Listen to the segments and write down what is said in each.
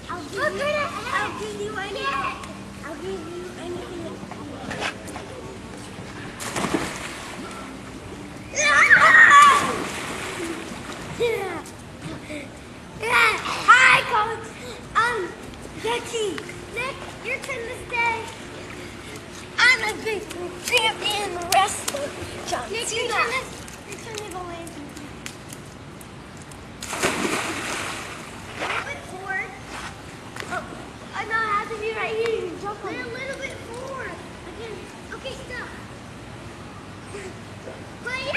I'll give you anything. I'll give you anything. Hi, Coach. Becky. Nick, your turn to stay. I'm a big champion wrestler. Nick, your turn to go in. A little bit forward. Oh, I know I have to be right here. You jump on a little bit forward. Again. Okay, stop. Play it.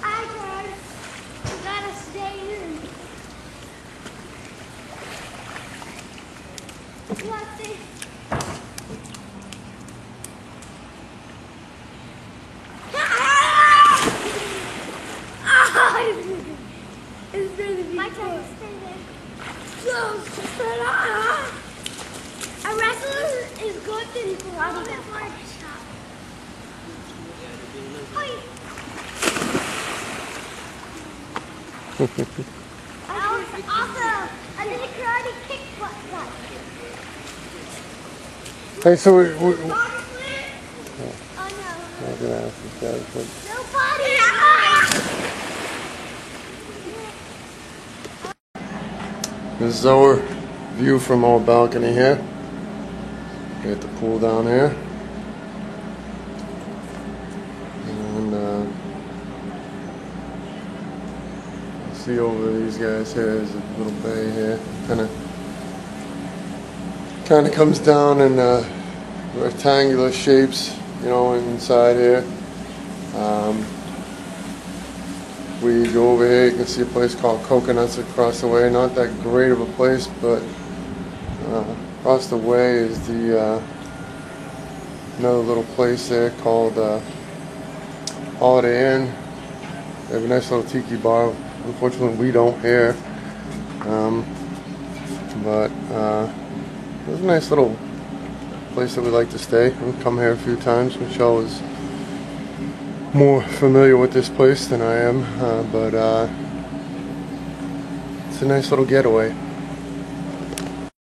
Hi, guys. You gotta stay in. You gotta stay. It's going to be my turn to stay there. A wrestler is good to be karate. Awesome! I did a karate kick butt. Hey, so we Oh no. I'm gonna ask these guys, but Nobody! this is our view from our balcony here. We got the pool down here. And see over these guys here is a little bay here. Kind of comes down in rectangular shapes, you know, inside here. We go over here, you can see a place called Coconuts across the way. Not that great of a place, but across the way is the another little place there called Holiday Inn. They have a nice little tiki bar. Unfortunately, we don't here, but it's a nice little place that we like to stay. We've come here a few times. Michelle is more familiar with this place than I am, but it's a nice little getaway.